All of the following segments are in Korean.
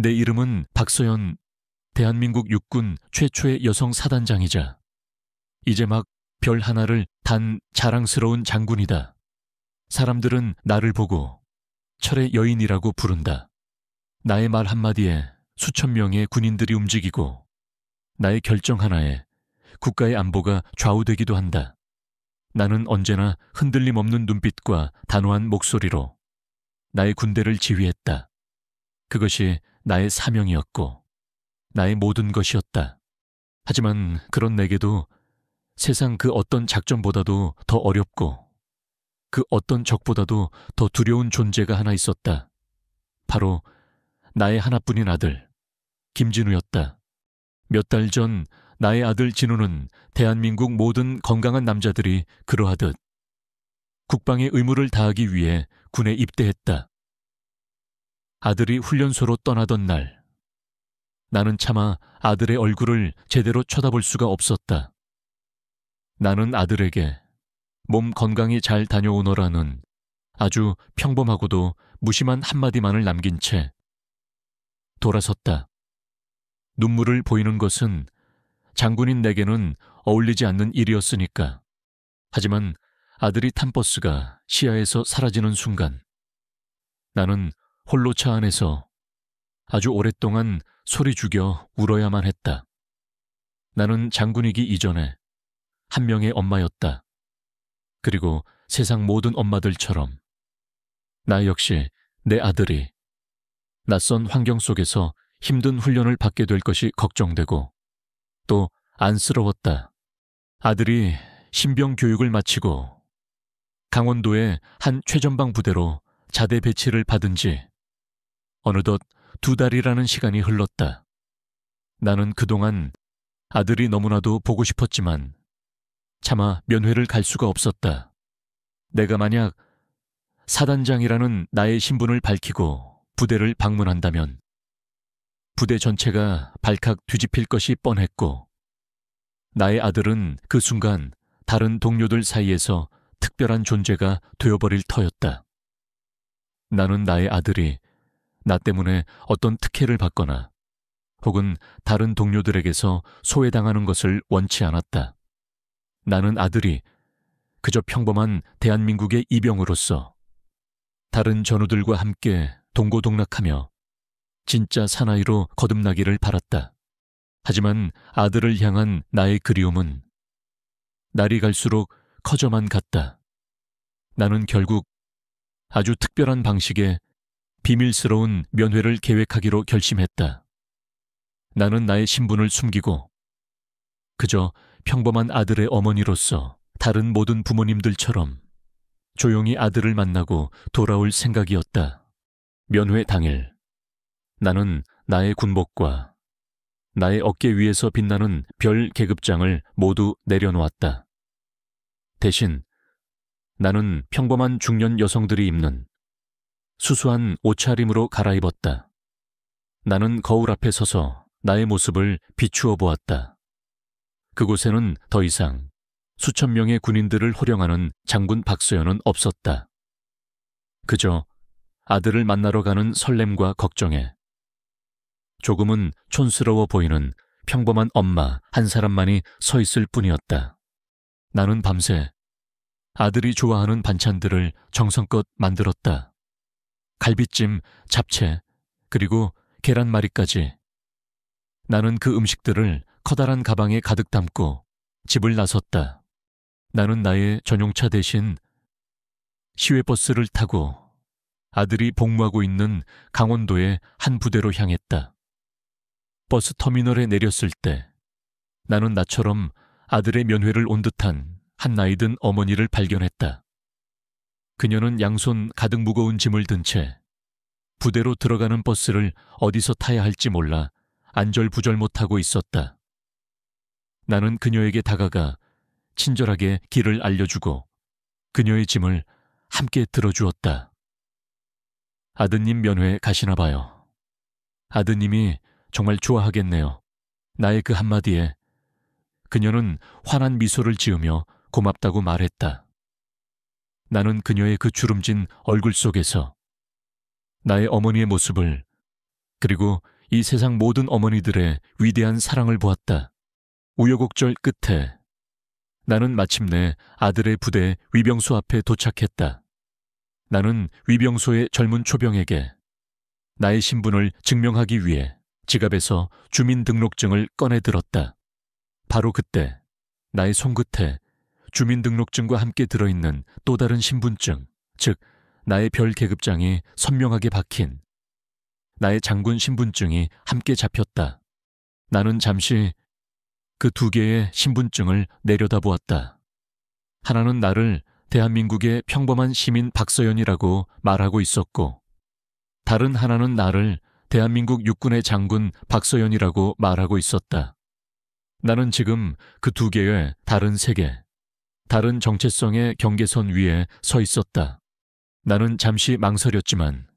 내 이름은 박서연, 대한민국 육군 최초의 여성 사단장이자 이제 막 별 하나를 단 자랑스러운 장군이다. 사람들은 나를 보고 철의 여인이라고 부른다. 나의 말 한마디에 수천 명의 군인들이 움직이고 나의 결정 하나에 국가의 안보가 좌우되기도 한다. 나는 언제나 흔들림 없는 눈빛과 단호한 목소리로 나의 군대를 지휘했다. 그것이 나의 사명이었고 나의 모든 것이었다. 하지만 그런 내게도 세상 그 어떤 작전보다도 더 어렵고 그 어떤 적보다도 더 두려운 존재가 하나 있었다. 바로 나의 하나뿐인 아들, 김진우였다. 몇 달 전 나의 아들 진우는 대한민국 모든 건강한 남자들이 그러하듯 국방의 의무를 다하기 위해 군에 입대했다. 아들이 훈련소로 떠나던 날, 나는 차마 아들의 얼굴을 제대로 쳐다볼 수가 없었다. 나는 아들에게 몸 건강히 잘 다녀오너라는 아주 평범하고도 무심한 한마디만을 남긴 채 돌아섰다. 눈물을 보이는 것은 장군인 내게는 어울리지 않는 일이었으니까. 하지만 아들이 탄 버스가 시야에서 사라지는 순간 나는 홀로 차 안에서 아주 오랫동안 소리 죽여 울어야만 했다. 나는 장군이기 이전에 한 명의 엄마였다. 그리고 세상 모든 엄마들처럼 나 역시 내 아들이 낯선 환경 속에서 힘든 훈련을 받게 될 것이 걱정되고 또 안쓰러웠다. 아들이 신병 교육을 마치고 강원도의 한 최전방 부대로 자대 배치를 받은 지 어느덧 2달이라는 시간이 흘렀다. 나는 그동안 아들이 너무나도 보고 싶었지만 차마 면회를 갈 수가 없었다. 내가 만약 사단장이라는 나의 신분을 밝히고 부대를 방문한다면 부대 전체가 발칵 뒤집힐 것이 뻔했고 나의 아들은 그 순간 다른 동료들 사이에서 특별한 존재가 되어버릴 터였다. 나는 나의 아들이 나 때문에 어떤 특혜를 받거나 혹은 다른 동료들에게서 소외당하는 것을 원치 않았다. 나는 아들이 그저 평범한 대한민국의 이병으로서 다른 전우들과 함께 동고동락하며 진짜 사나이로 거듭나기를 바랐다. 하지만 아들을 향한 나의 그리움은 날이 갈수록 커져만 갔다. 나는 결국 아주 특별한 방식의 비밀스러운 면회를 계획하기로 결심했다. 나는 나의 신분을 숨기고 그저 평범한 아들의 어머니로서 다른 모든 부모님들처럼 조용히 아들을 만나고 돌아올 생각이었다. 면회 당일, 나는 나의 군복과 나의 어깨 위에서 빛나는 별 계급장을 모두 내려놓았다. 대신 나는 평범한 중년 여성들이 입는 수수한 옷차림으로 갈아입었다. 나는 거울 앞에 서서 나의 모습을 비추어 보았다. 그곳에는 더 이상 수천 명의 군인들을 호령하는 장군 박서연은 없었다. 그저 아들을 만나러 가는 설렘과 걱정에 조금은 촌스러워 보이는 평범한 엄마 한 사람만이 서 있을 뿐이었다. 나는 밤새 아들이 좋아하는 반찬들을 정성껏 만들었다. 갈비찜, 잡채, 그리고 계란말이까지. 나는 그 음식들을 커다란 가방에 가득 담고 집을 나섰다. 나는 나의 전용차 대신 시외버스를 타고 아들이 복무하고 있는 강원도의 한 부대로 향했다. 버스 터미널에 내렸을 때 나는 나처럼 아들의 면회를 온 듯한 한 나이든 어머니를 발견했다. 그녀는 양손 가득 무거운 짐을 든 채 부대로 들어가는 버스를 어디서 타야 할지 몰라 안절부절 못하고 있었다. 나는 그녀에게 다가가 친절하게 길을 알려주고 그녀의 짐을 함께 들어주었다. 아드님 면회 가시나 봐요. 아드님이 정말 좋아하겠네요. 나의 그 한마디에 그녀는 환한 미소를 지으며 고맙다고 말했다. 나는 그녀의 그 주름진 얼굴 속에서 나의 어머니의 모습을 그리고 이 세상 모든 어머니들의 위대한 사랑을 보았다. 우여곡절 끝에 나는 마침내 아들의 부대 위병소 앞에 도착했다. 나는 위병소의 젊은 초병에게 나의 신분을 증명하기 위해 지갑에서 주민등록증을 꺼내 들었다. 바로 그때 나의 손끝에 주민등록증과 함께 들어있는 또 다른 신분증, 즉 나의 별 계급장이 선명하게 박힌 나의 장군 신분증이 함께 잡혔다. 나는 잠시 그 두 개의 신분증을 내려다보았다. 하나는 나를 대한민국의 평범한 시민 박서연이라고 말하고 있었고, 다른 하나는 나를 대한민국 육군의 장군 박서연이라고 말하고 있었다. 나는 지금 그 두 개의 다른 세계, 다른 정체성의 경계선 위에 서 있었다. 나는 잠시 망설였지만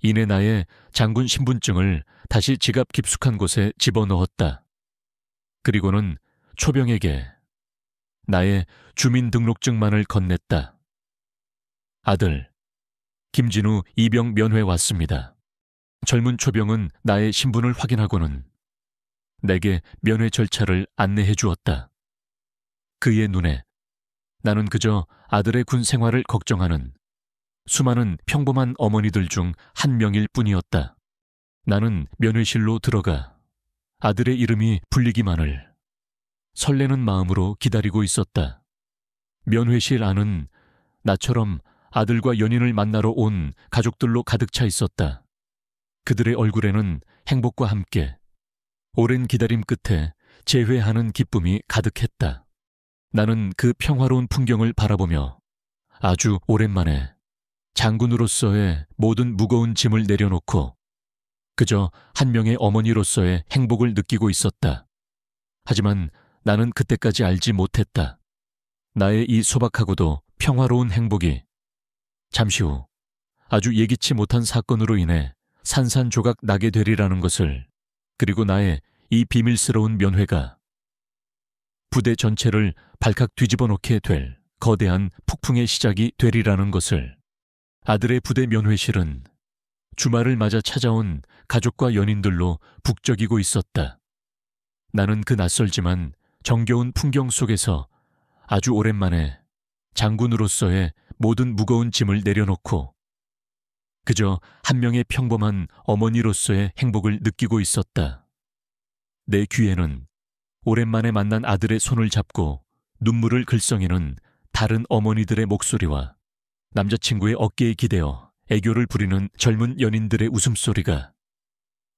이내 나의 장군 신분증을 다시 지갑 깊숙한 곳에 집어넣었다. 그리고는 초병에게 나의 주민등록증만을 건넸다. 아들, 김진우 이병 면회 왔습니다. 젊은 초병은 나의 신분을 확인하고는 내게 면회 절차를 안내해 주었다. 그의 눈에 나는 그저 아들의 군 생활을 걱정하는 수많은 평범한 어머니들 중 한 명일 뿐이었다. 나는 면회실로 들어가 아들의 이름이 불리기만을 설레는 마음으로 기다리고 있었다. 면회실 안은 나처럼 아들과 연인을 만나러 온 가족들로 가득 차 있었다. 그들의 얼굴에는 행복과 함께 오랜 기다림 끝에 재회하는 기쁨이 가득했다. 나는 그 평화로운 풍경을 바라보며 아주 오랜만에 장군으로서의 모든 무거운 짐을 내려놓고 그저 한 명의 어머니로서의 행복을 느끼고 있었다. 하지만 나는 그때까지 알지 못했다. 나의 이 소박하고도 평화로운 행복이 잠시 후 아주 예기치 못한 사건으로 인해 산산조각 나게 되리라는 것을, 그리고 나의 이 비밀스러운 면회가 부대 전체를 발칵 뒤집어 놓게 될 거대한 폭풍의 시작이 되리라는 것을. 아들의 부대 면회실은 주말을 맞아 찾아온 가족과 연인들로 북적이고 있었다. 나는 그 낯설지만 정겨운 풍경 속에서 아주 오랜만에 장군으로서의 모든 무거운 짐을 내려놓고 그저 한 명의 평범한 어머니로서의 행복을 느끼고 있었다. 내 귀에는 오랜만에 만난 아들의 손을 잡고 눈물을 글썽이는 다른 어머니들의 목소리와 남자친구의 어깨에 기대어 애교를 부리는 젊은 연인들의 웃음소리가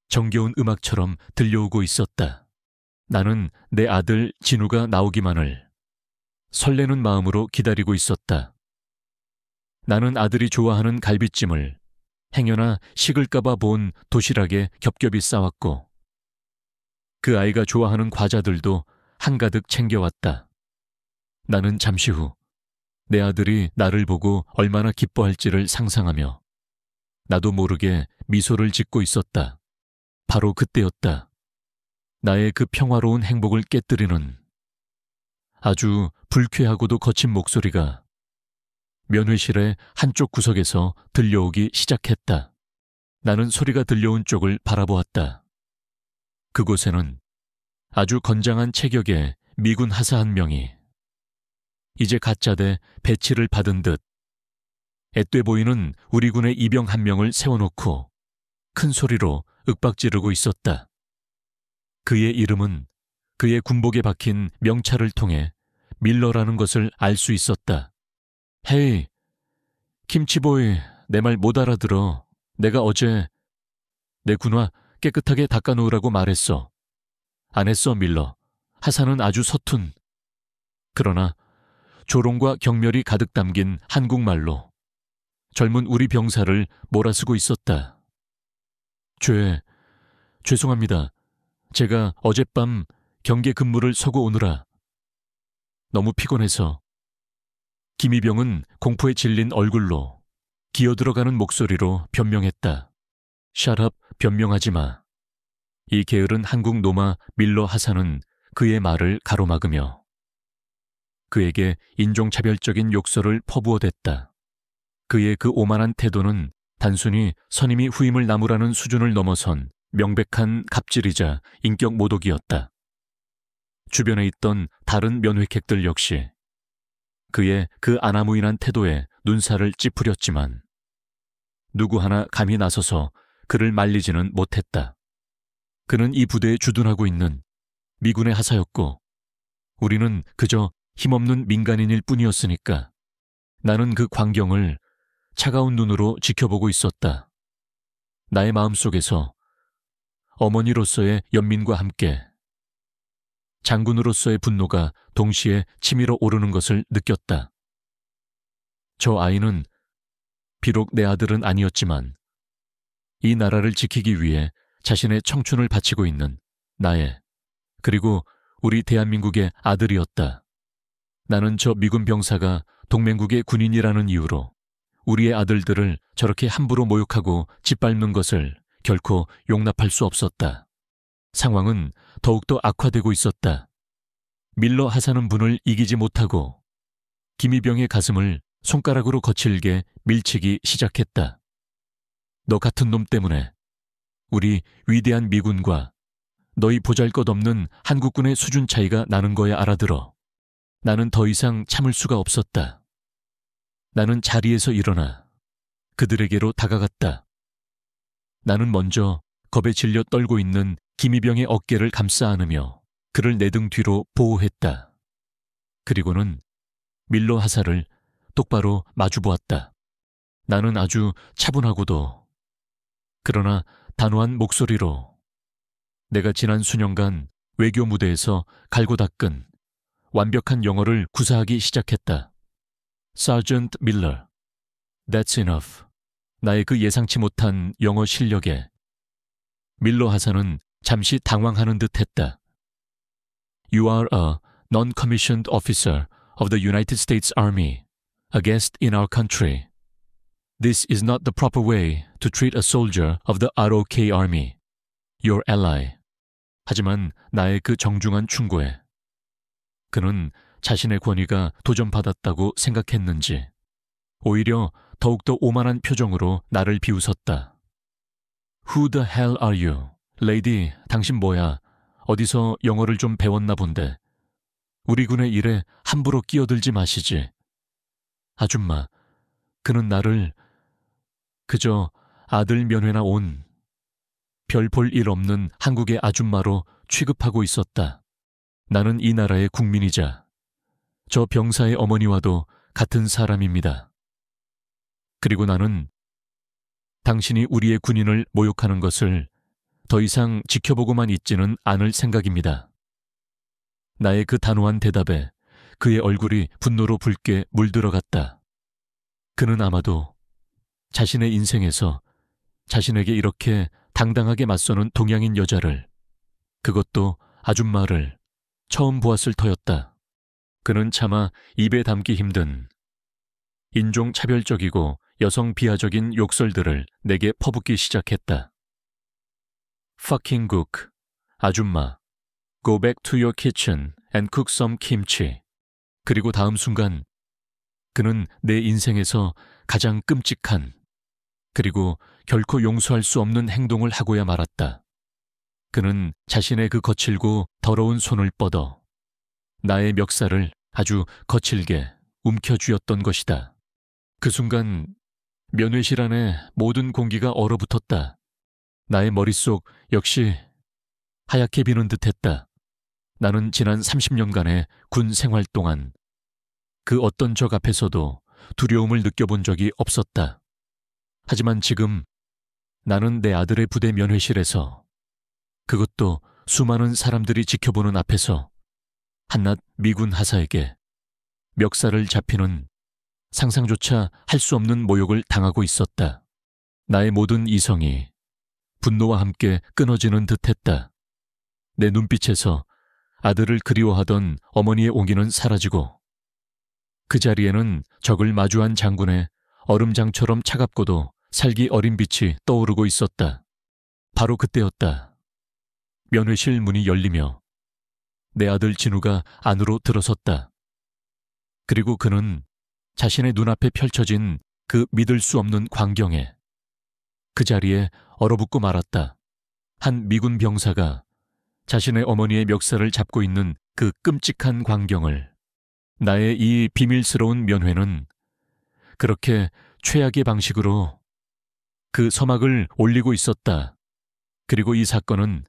정겨운 음악처럼 들려오고 있었다. 나는 내 아들 진우가 나오기만을 설레는 마음으로 기다리고 있었다. 나는 아들이 좋아하는 갈비찜을 행여나 식을까봐 본 도시락에 겹겹이 싸왔고 그 아이가 좋아하는 과자들도 한가득 챙겨왔다. 나는 잠시 후 내 아들이 나를 보고 얼마나 기뻐할지를 상상하며 나도 모르게 미소를 짓고 있었다. 바로 그때였다. 나의 그 평화로운 행복을 깨뜨리는 아주 불쾌하고도 거친 목소리가 면회실의 한쪽 구석에서 들려오기 시작했다. 나는 소리가 들려온 쪽을 바라보았다. 그곳에는 아주 건장한 체격의 미군 하사 한 명이 이제 가짜대 배치를 받은 듯 앳돼 보이는 우리 군의 이병 한 명을 세워놓고 큰 소리로 윽박지르고 있었다. 그의 이름은 그의 군복에 박힌 명찰을 통해 밀러라는 것을 알 수 있었다. 헤이, 김치보이, 내 말 못 알아들어. 내가 어제 내 군화 깨끗하게 닦아놓으라고 말했어. 안 했어, 밀러. 하사는 아주 서툰. 그러나 조롱과 경멸이 가득 담긴 한국말로 젊은 우리 병사를 몰아쓰고 있었다. 죄송합니다. 제가 어젯밤 경계 근무를 서고 오느라 너무 피곤해서. 김이병은 공포에 질린 얼굴로 기어들어가는 목소리로 변명했다. 샷업, 변명하지 마. 이 게으른 한국 노마 밀러 하사는 그의 말을 가로막으며 그에게 인종차별적인 욕설을 퍼부어댔다. 그의 그 오만한 태도는 단순히 선임이 후임을 나무라는 수준을 넘어선 명백한 갑질이자 인격 모독이었다. 주변에 있던 다른 면회객들 역시 그의 그 아나무인한 태도에 눈살을 찌푸렸지만 누구 하나 감히 나서서 그를 말리지는 못했다. 그는 이 부대에 주둔하고 있는 미군의 하사였고 우리는 그저 힘없는 민간인일 뿐이었으니까 나는 그 광경을 차가운 눈으로 지켜보고 있었다. 나의 마음속에서 어머니로서의 연민과 함께 장군으로서의 분노가 동시에 치밀어 오르는 것을 느꼈다. 저 아이는 비록 내 아들은 아니었지만 이 나라를 지키기 위해 자신의 청춘을 바치고 있는 나의, 그리고 우리 대한민국의 아들이었다. 나는 저 미군 병사가 동맹국의 군인이라는 이유로 우리의 아들들을 저렇게 함부로 모욕하고 짓밟는 것을 결코 용납할 수 없었다. 상황은 더욱더 악화되고 있었다. 밀러 하사는 분을 이기지 못하고 김이병의 가슴을 손가락으로 거칠게 밀치기 시작했다. 너 같은 놈 때문에 우리 위대한 미군과 너희 보잘것없는 한국군의 수준 차이가 나는 거야, 알아들어. 나는 더 이상 참을 수가 없었다. 나는 자리에서 일어나 그들에게로 다가갔다. 나는 먼저 겁에 질려 떨고 있는 김이병의 어깨를 감싸 안으며 그를 내 등 뒤로 보호했다. 그리고는 밀러 하사를 똑바로 마주보았다. 나는 아주 차분하고도 그러나 단호한 목소리로 내가 지난 수년간 외교 무대에서 갈고 닦은 완벽한 영어를 구사하기 시작했다. Sergeant Miller, that's enough. 나의 그 예상치 못한 영어 실력에 밀러 하사는 잠시 당황하는 듯 했다. You are a non-commissioned officer of the United States Army, a guest in our country. This is not the proper way to treat a soldier of the ROK Army, your ally. 하지만 나의 그 정중한 충고에 그는 자신의 권위가 도전받았다고 생각했는지 오히려 더욱더 오만한 표정으로 나를 비웃었다. Who the hell are you? 레이디, 당신 뭐야? 어디서 영어를 좀 배웠나 본데. 우리 군의 일에 함부로 끼어들지 마시지. 아줌마, 그는 나를 그저 아들 면회나 온 별 볼 일 없는 한국의 아줌마로 취급하고 있었다. 나는 이 나라의 국민이자 저 병사의 어머니와도 같은 사람입니다. 그리고 나는 당신이 우리의 군인을 모욕하는 것을 더 이상 지켜보고만 있지는 않을 생각입니다. 나의 그 단호한 대답에 그의 얼굴이 분노로 붉게 물들어갔다. 그는 아마도 자신의 인생에서 자신에게 이렇게 당당하게 맞서는 동양인 여자를, 그것도 아줌마를 처음 보았을 터였다. 그는 차마 입에 담기 힘든 인종차별적이고 여성 비하적인 욕설들을 내게 퍼붓기 시작했다. Fucking cook, 아줌마, go back to your kitchen and cook some kimchi. 그리고 다음 순간 그는 내 인생에서 가장 끔찍한 그리고 결코 용서할 수 없는 행동을 하고야 말았다. 그는 자신의 그 거칠고 더러운 손을 뻗어 나의 멱살을 아주 거칠게 움켜쥐었던 것이다. 그 순간 면회실 안에 모든 공기가 얼어붙었다. 나의 머릿속 역시 하얗게 비는 듯했다. 나는 지난 30년간의 군 생활 동안 그 어떤 적 앞에서도 두려움을 느껴본 적이 없었다. 하지만 지금 나는 내 아들의 부대 면회실에서, 그것도 수많은 사람들이 지켜보는 앞에서 한낱 미군 하사에게 멱살을 잡히는 상상조차 할 수 없는 모욕을 당하고 있었다. 나의 모든 이성이 분노와 함께 끊어지는 듯했다. 내 눈빛에서 아들을 그리워하던 어머니의 온기는 사라지고 그 자리에는 적을 마주한 장군의 얼음장처럼 차갑고도 살기 어린 빛이 떠오르고 있었다. 바로 그때였다. 면회실 문이 열리며 내 아들 진우가 안으로 들어섰다. 그리고 그는 자신의 눈앞에 펼쳐진 그 믿을 수 없는 광경에 그 자리에 얼어붙고 말았다. 한 미군 병사가 자신의 어머니의 멱살을 잡고 있는 그 끔찍한 광경을, 나의 이 비밀스러운 면회는 그렇게 최악의 방식으로 그 서막을 올리고 있었다. 그리고 이 사건은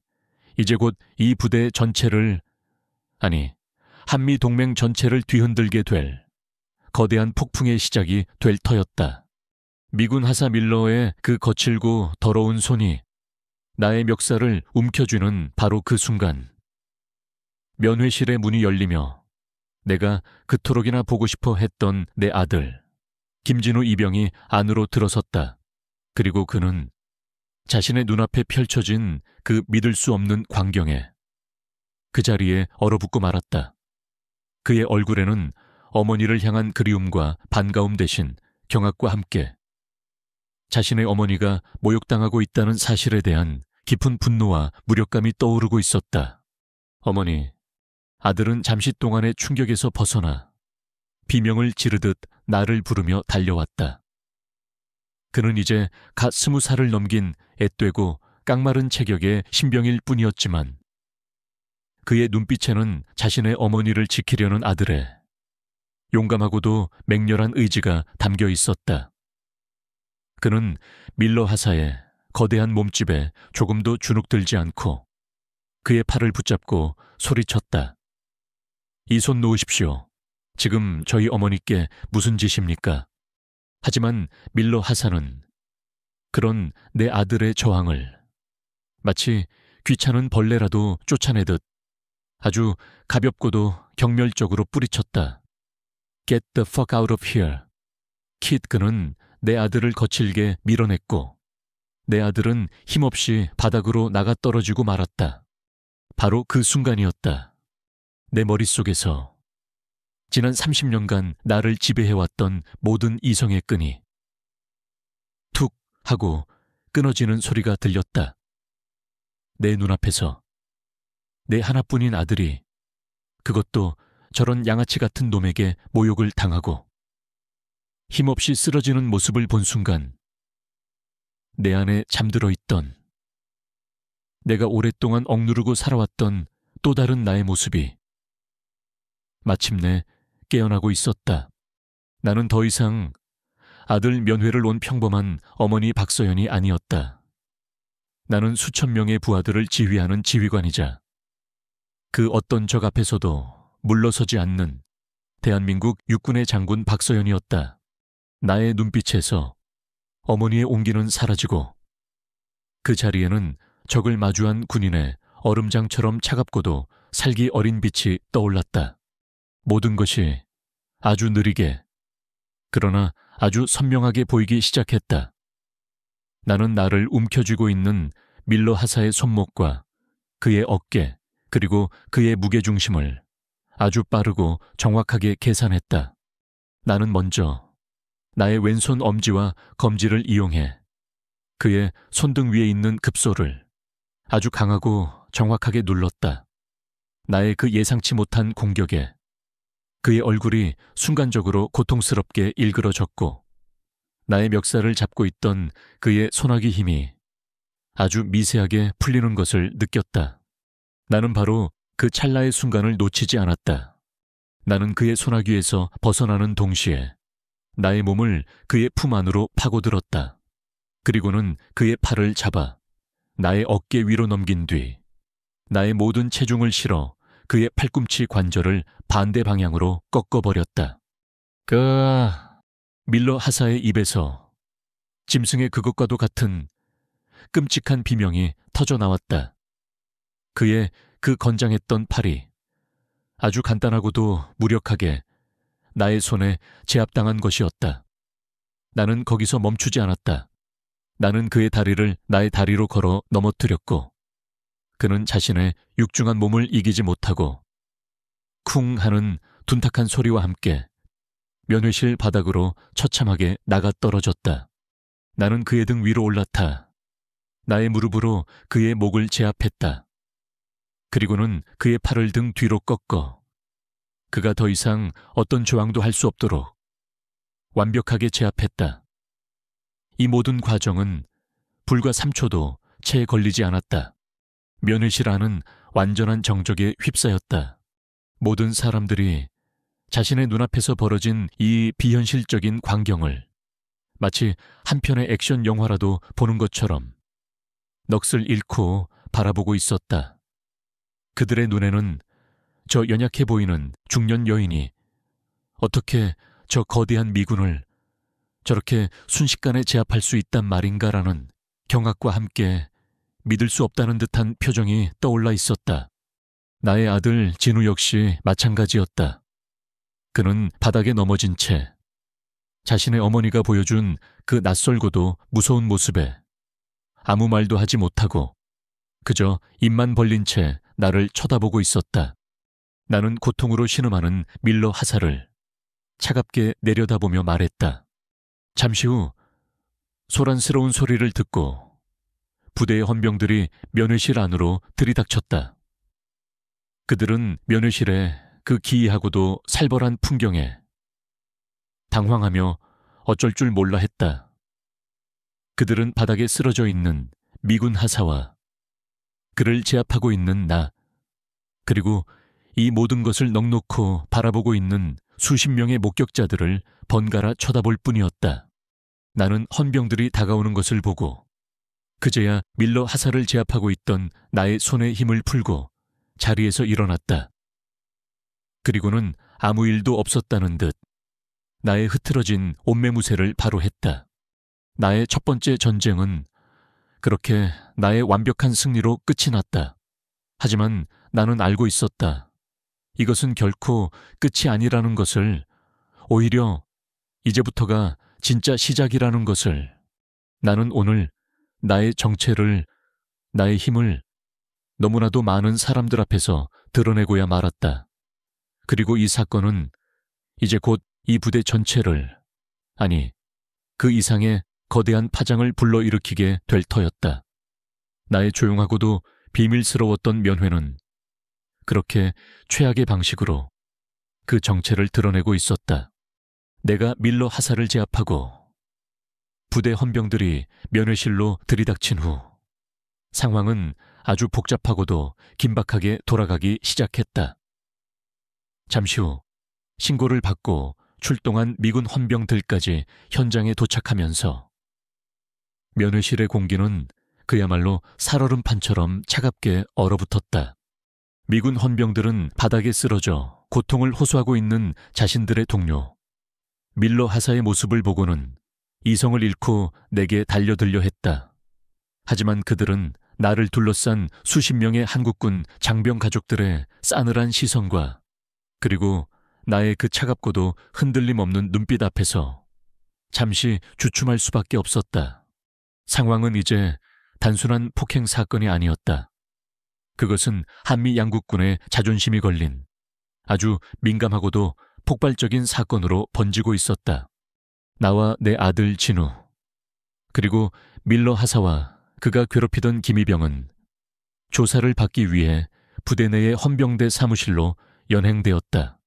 이제 곧 이 부대 전체를, 아니, 한미 동맹 전체를 뒤흔들게 될 거대한 폭풍의 시작이 될 터였다. 미군 하사 밀러의 그 거칠고 더러운 손이 나의 멱살을 움켜쥐는 바로 그 순간, 면회실의 문이 열리며 내가 그토록이나 보고 싶어 했던 내 아들 김진우 이병이 안으로 들어섰다. 그리고 그는 자신의 눈앞에 펼쳐진 그 믿을 수 없는 광경에 그 자리에 얼어붙고 말았다. 그의 얼굴에는 어머니를 향한 그리움과 반가움 대신 경악과 함께 자신의 어머니가 모욕당하고 있다는 사실에 대한 깊은 분노와 무력감이 떠오르고 있었다. 어머니, 아들은 잠시 동안의 충격에서 벗어나 비명을 지르듯 나를 부르며 달려왔다. 그는 이제 갓 20살을 넘긴 앳되고 깡마른 체격의 신병일 뿐이었지만 그의 눈빛에는 자신의 어머니를 지키려는 아들의 용감하고도 맹렬한 의지가 담겨 있었다. 그는 밀러 하사의 거대한 몸집에 조금도 주눅들지 않고 그의 팔을 붙잡고 소리쳤다. 이 손 놓으십시오. 지금 저희 어머니께 무슨 짓입니까? 하지만 밀러 하사는 그런 내 아들의 저항을 마치 귀찮은 벌레라도 쫓아내듯 아주 가볍고도 경멸적으로 뿌리쳤다. Get the fuck out of here. 킷. 그는 내 아들을 거칠게 밀어냈고 내 아들은 힘없이 바닥으로 나가 떨어지고 말았다. 바로 그 순간이었다. 내 머릿속에서 지난 30년간 나를 지배해왔던 모든 이성의 끈이 툭 하고 끊어지는 소리가 들렸다. 내 눈앞에서 내 하나뿐인 아들이, 그것도 저런 양아치 같은 놈에게 모욕을 당하고 힘없이 쓰러지는 모습을 본 순간 내 안에 잠들어 있던, 내가 오랫동안 억누르고 살아왔던 또 다른 나의 모습이 마침내 깨어나고 있었다. 나는 더 이상 아들 면회를 온 평범한 어머니 박서연이 아니었다. 나는 수천 명의 부하들을 지휘하는 지휘관이자 그 어떤 적 앞에서도 물러서지 않는 대한민국 육군의 장군 박서연이었다. 나의 눈빛에서 어머니의 온기는 사라지고 그 자리에는 적을 마주한 군인의 얼음장처럼 차갑고도 살기 어린 빛이 떠올랐다. 모든 것이 아주 느리게, 그러나 아주 선명하게 보이기 시작했다. 나는 나를 움켜쥐고 있는 밀러 하사의 손목과 그의 어깨, 그리고 그의 무게중심을 아주 빠르고 정확하게 계산했다. 나는 먼저 나의 왼손 엄지와 검지를 이용해 그의 손등 위에 있는 급소를 아주 강하고 정확하게 눌렀다. 나의 그 예상치 못한 공격에 그의 얼굴이 순간적으로 고통스럽게 일그러졌고 나의 멱살을 잡고 있던 그의 소나기 힘이 아주 미세하게 풀리는 것을 느꼈다. 나는 바로 그 찰나의 순간을 놓치지 않았다. 나는 그의 소나기에서 벗어나는 동시에 나의 몸을 그의 품 안으로 파고들었다. 그리고는 그의 팔을 잡아 나의 어깨 위로 넘긴 뒤 나의 모든 체중을 실어 그의 팔꿈치 관절을 반대 방향으로 꺾어버렸다. 밀러 하사의 입에서 짐승의 그것과도 같은 끔찍한 비명이 터져나왔다. 그의 그 건장했던 팔이 아주 간단하고도 무력하게 나의 손에 제압당한 것이었다. 나는 거기서 멈추지 않았다. 나는 그의 다리를 나의 다리로 걸어 넘어뜨렸고 그는 자신의 육중한 몸을 이기지 못하고 쿵 하는 둔탁한 소리와 함께 면회실 바닥으로 처참하게 나가 떨어졌다. 나는 그의 등 위로 올라타 나의 무릎으로 그의 목을 제압했다. 그리고는 그의 팔을 등 뒤로 꺾어 그가 더 이상 어떤 저항도 할 수 없도록 완벽하게 제압했다. 이 모든 과정은 불과 3초도 채 걸리지 않았다. 면회실 안은 완전한 정적에 휩싸였다. 모든 사람들이 자신의 눈앞에서 벌어진 이 비현실적인 광경을 마치 한 편의 액션 영화라도 보는 것처럼 넋을 잃고 바라보고 있었다. 그들의 눈에는 저 연약해 보이는 중년 여인이 어떻게 저 거대한 미군을 저렇게 순식간에 제압할 수 있단 말인가라는 경악과 함께 믿을 수 없다는 듯한 표정이 떠올라 있었다. 나의 아들 진우 역시 마찬가지였다. 그는 바닥에 넘어진 채 자신의 어머니가 보여준 그 낯설고도 무서운 모습에 아무 말도 하지 못하고 그저 입만 벌린 채 나를 쳐다보고 있었다. 나는 고통으로 신음하는 밀러 하사를 차갑게 내려다보며 말했다. 잠시 후 소란스러운 소리를 듣고 부대의 헌병들이 면회실 안으로 들이닥쳤다. 그들은 면회실에 그 기이하고도 살벌한 풍경에 당황하며 어쩔 줄 몰라 했다. 그들은 바닥에 쓰러져 있는 미군 하사와 그를 제압하고 있는 나, 그리고 이 모든 것을 넋놓고 바라보고 있는 수십 명의 목격자들을 번갈아 쳐다볼 뿐이었다. 나는 헌병들이 다가오는 것을 보고 그제야 밀러 하사를 제압하고 있던 나의 손에 힘을 풀고 자리에서 일어났다. 그리고는 아무 일도 없었다는 듯 나의 흐트러진 옷매무새를 바로 했다. 나의 첫 번째 전쟁은 그렇게 나의 완벽한 승리로 끝이 났다. 하지만 나는 알고 있었다. 이것은 결코 끝이 아니라는 것을, 오히려 이제부터가 진짜 시작이라는 것을. 나는 오늘 나의 정체를, 나의 힘을 너무나도 많은 사람들 앞에서 드러내고야 말았다. 그리고 이 사건은 이제 곧 이 부대 전체를, 아니, 그 이상의 거대한 파장을 불러일으키게 될 터였다. 나의 조용하고도 비밀스러웠던 면회는 그렇게 최악의 방식으로 그 정체를 드러내고 있었다. 내가 밀러 하사를 제압하고 부대 헌병들이 면회실로 들이닥친 후 상황은 아주 복잡하고도 긴박하게 돌아가기 시작했다. 잠시 후 신고를 받고 출동한 미군 헌병들까지 현장에 도착하면서 면회실의 공기는 그야말로 살얼음판처럼 차갑게 얼어붙었다. 미군 헌병들은 바닥에 쓰러져 고통을 호소하고 있는 자신들의 동료 밀러 하사의 모습을 보고는 이성을 잃고 내게 달려들려 했다. 하지만 그들은 나를 둘러싼 수십 명의 한국군 장병 가족들의 싸늘한 시선과 그리고 나의 그 차갑고도 흔들림 없는 눈빛 앞에서 잠시 주춤할 수밖에 없었다. 상황은 이제 단순한 폭행 사건이 아니었다. 그것은 한미 양국군의 자존심이 걸린 아주 민감하고도 폭발적인 사건으로 번지고 있었다. 나와 내 아들 진우, 그리고 밀러 하사와 그가 괴롭히던 김희병은 조사를 받기 위해 부대 내의 헌병대 사무실로 연행되었다.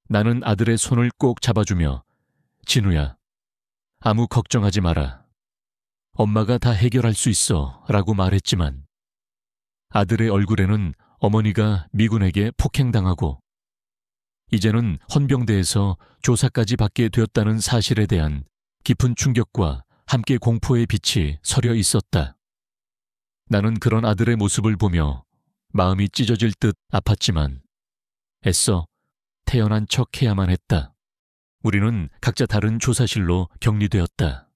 나는 아들의 손을 꼭 잡아주며 진우야, 아무 걱정하지 마라. 엄마가 다 해결할 수 있어 라고 말했지만 아들의 얼굴에는 어머니가 미군에게 폭행당하고 이제는 헌병대에서 조사까지 받게 되었다는 사실에 대한 깊은 충격과 함께 공포의 빛이 서려 있었다. 나는 그런 아들의 모습을 보며 마음이 찢어질 듯 아팠지만 애써 태연한 척 해야만 했다. 우리는 각자 다른 조사실로 격리되었다.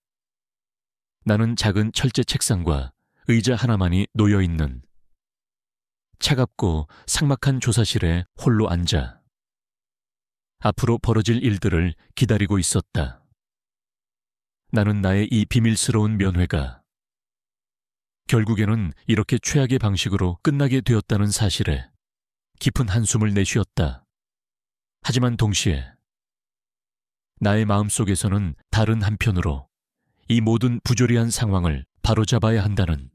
나는 작은 철제 책상과 의자 하나만이 놓여있는 차갑고 삭막한 조사실에 홀로 앉아 앞으로 벌어질 일들을 기다리고 있었다. 나는 나의 이 비밀스러운 면회가 결국에는 이렇게 최악의 방식으로 끝나게 되었다는 사실에 깊은 한숨을 내쉬었다. 하지만 동시에 나의 마음속에서는 다른 한편으로 이 모든 부조리한 상황을 바로잡아야 한다는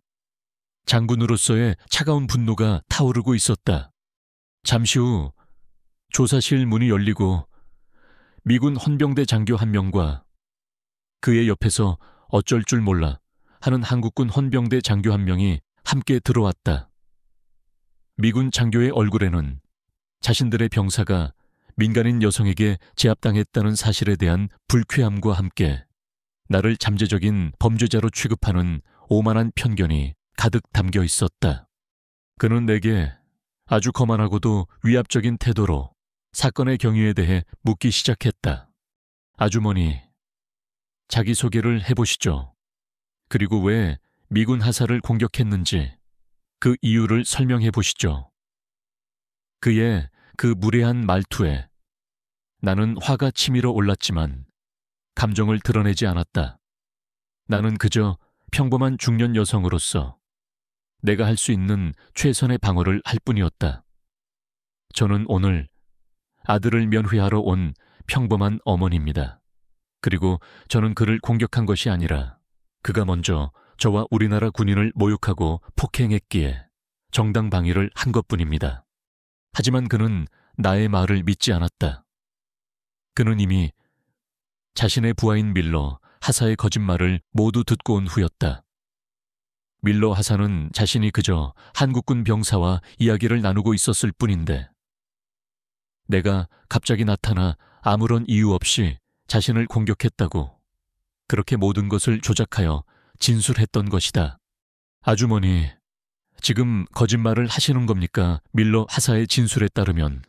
장군으로서의 차가운 분노가 타오르고 있었다. 잠시 후 조사실 문이 열리고 미군 헌병대 장교 한 명과 그의 옆에서 어쩔 줄 몰라 하는 한국군 헌병대 장교 한 명이 함께 들어왔다. 미군 장교의 얼굴에는 자신들의 병사가 민간인 여성에게 제압당했다는 사실에 대한 불쾌함과 함께 나를 잠재적인 범죄자로 취급하는 오만한 편견이 가득 담겨 있었다. 그는 내게 아주 거만하고도 위압적인 태도로 사건의 경위에 대해 묻기 시작했다. 아주머니, 자기소개를 해보시죠. 그리고 왜 미군 하사를 공격했는지 그 이유를 설명해 보시죠. 그의 그 무례한 말투에 나는 화가 치밀어 올랐지만 감정을 드러내지 않았다. 나는 그저 평범한 중년 여성으로서 내가 할 수 있는 최선의 방어를 할 뿐이었다. 저는 오늘 아들을 면회하러 온 평범한 어머니입니다. 그리고 저는 그를 공격한 것이 아니라 그가 먼저 저와 우리나라 군인을 모욕하고 폭행했기에 정당 방위를 한 것뿐입니다. 하지만 그는 나의 말을 믿지 않았다. 그는 이미 자신의 부하인 밀러 하사의 거짓말을 모두 듣고 온 후였다. 밀러 하사는 자신이 그저 한국군 병사와 이야기를 나누고 있었을 뿐인데 내가 갑자기 나타나 아무런 이유 없이 자신을 공격했다고 그렇게 모든 것을 조작하여 진술했던 것이다. 아주머니, 지금 거짓말을 하시는 겁니까? 밀러 하사의 진술에 따르면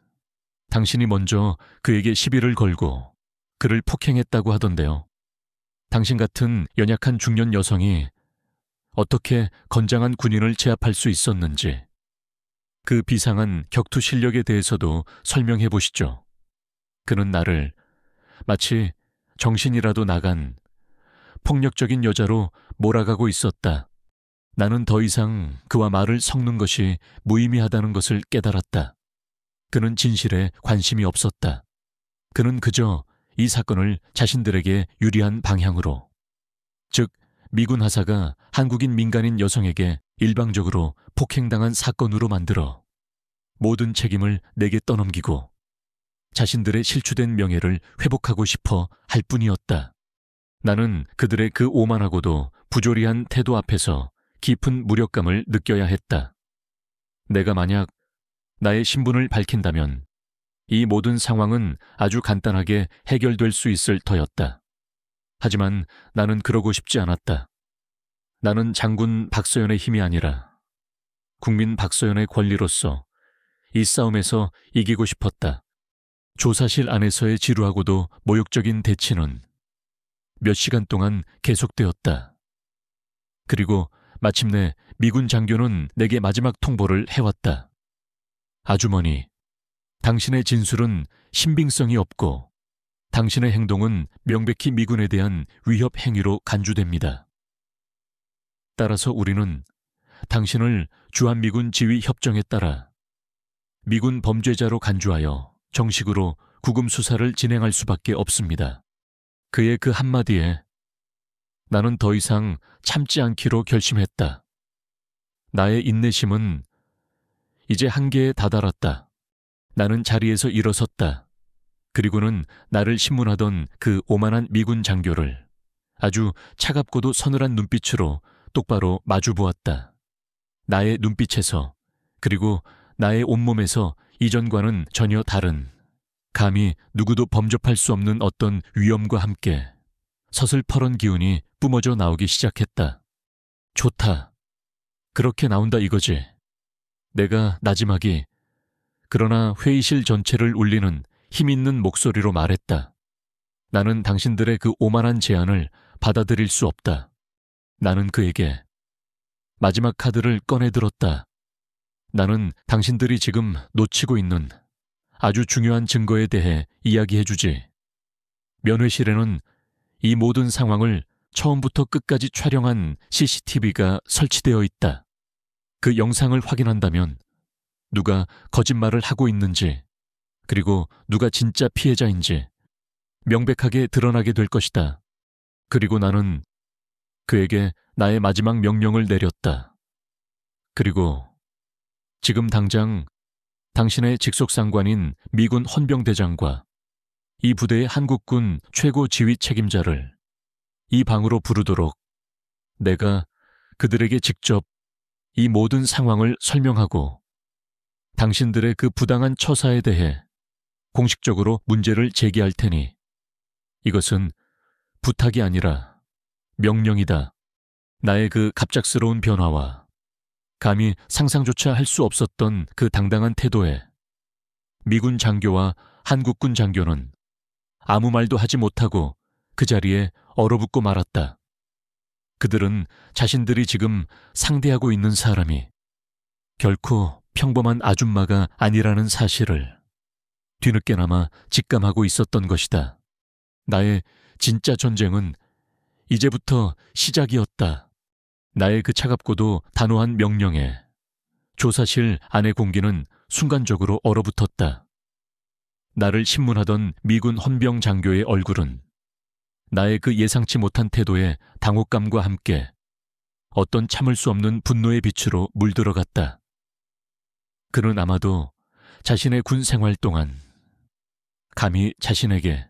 당신이 먼저 그에게 시비를 걸고 그를 폭행했다고 하던데요. 당신 같은 연약한 중년 여성이 어떻게 건장한 군인을 제압할 수 있었는지 그 비상한 격투 실력에 대해서도 설명해 보시죠. 그는 나를 마치 정신이라도 나간 폭력적인 여자로 몰아가고 있었다. 나는 더 이상 그와 말을 섞는 것이 무의미하다는 것을 깨달았다. 그는 진실에 관심이 없었다. 그는 그저 이 사건을 자신들에게 유리한 방향으로, 즉 미군 하사가 한국인 민간인 여성에게 일방적으로 폭행당한 사건으로 만들어 모든 책임을 내게 떠넘기고 자신들의 실추된 명예를 회복하고 싶어 할 뿐이었다. 나는 그들의 그 오만하고도 부조리한 태도 앞에서 깊은 무력감을 느껴야 했다. 내가 만약 나의 신분을 밝힌다면 이 모든 상황은 아주 간단하게 해결될 수 있을 터였다. 하지만 나는 그러고 싶지 않았다. 나는 장군 박서연의 힘이 아니라 국민 박서연의 권리로서 이 싸움에서 이기고 싶었다. 조사실 안에서의 지루하고도 모욕적인 대치는 몇 시간 동안 계속되었다. 그리고 마침내 미군 장교는 내게 마지막 통보를 해왔다. 아주머니, 당신의 진술은 신빙성이 없고 당신의 행동은 명백히 미군에 대한 위협 행위로 간주됩니다. 따라서 우리는 당신을 주한미군 지휘협정에 따라 미군 범죄자로 간주하여 정식으로 구금 수사를 진행할 수밖에 없습니다. 그의 그 한마디에 나는 더 이상 참지 않기로 결심했다. 나의 인내심은 이제 한계에 다다랐다. 나는 자리에서 일어섰다. 그리고는 나를 신문하던 그 오만한 미군 장교를 아주 차갑고도 서늘한 눈빛으로 똑바로 마주 보았다. 나의 눈빛에서 그리고 나의 온몸에서 이전과는 전혀 다른, 감히 누구도 범접할 수 없는 어떤 위엄과 함께 서슬퍼런 기운이 뿜어져 나오기 시작했다. 좋다. 그렇게 나온다 이거지. 내가 나지막이 그러나 회의실 전체를 울리는 힘있는 목소리로 말했다. 나는 당신들의 그 오만한 제안을 받아들일 수 없다. 나는 그에게 마지막 카드를 꺼내들었다. 나는 당신들이 지금 놓치고 있는 아주 중요한 증거에 대해 이야기해주지. 면회실에는 이 모든 상황을 처음부터 끝까지 촬영한 CCTV가 설치되어 있다. 그 영상을 확인한다면 누가 거짓말을 하고 있는지, 그리고 누가 진짜 피해자인지 명백하게 드러나게 될 것이다. 그리고 나는 그에게 나의 마지막 명령을 내렸다. 그리고 지금 당장 당신의 직속 상관인 미군 헌병대장과 이 부대의 한국군 최고 지휘 책임자를 이 방으로 부르도록 내가 그들에게 직접 이 모든 상황을 설명하고 당신들의 그 부당한 처사에 대해 공식적으로 문제를 제기할 테니 이것은 부탁이 아니라 명령이다. 나의 그 갑작스러운 변화와 감히 상상조차 할 수 없었던 그 당당한 태도에 미군 장교와 한국군 장교는 아무 말도 하지 못하고 그 자리에 얼어붙고 말았다. 그들은 자신들이 지금 상대하고 있는 사람이 결코 평범한 아줌마가 아니라는 사실을 뒤늦게나마 직감하고 있었던 것이다. 나의 진짜 전쟁은 이제부터 시작이었다. 나의 그 차갑고도 단호한 명령에 조사실 안의 공기는 순간적으로 얼어붙었다. 나를 신문하던 미군 헌병 장교의 얼굴은 나의 그 예상치 못한 태도의 당혹감과 함께 어떤 참을 수 없는 분노의 빛으로 물들어갔다. 그는 아마도 자신의 군 생활 동안 감히 자신에게,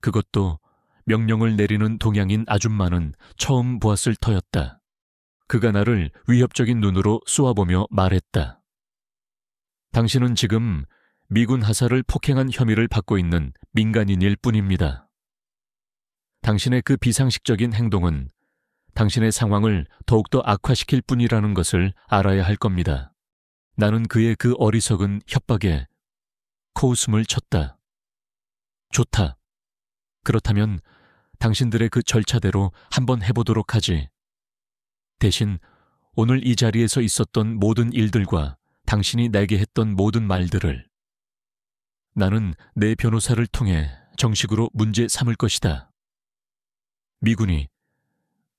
그것도 명령을 내리는 동양인 아줌마는 처음 보았을 터였다. 그가 나를 위협적인 눈으로 쏘아보며 말했다. 당신은 지금 미군 하사를 폭행한 혐의를 받고 있는 민간인일 뿐입니다. 당신의 그 비상식적인 행동은 당신의 상황을 더욱더 악화시킬 뿐이라는 것을 알아야 할 겁니다. 나는 그의 그 어리석은 협박에 코웃음을 쳤다. 좋다. 그렇다면 당신들의 그 절차대로 한번 해보도록 하지. 대신 오늘 이 자리에서 있었던 모든 일들과 당신이 내게 했던 모든 말들을 나는 내 변호사를 통해 정식으로 문제 삼을 것이다. 미군이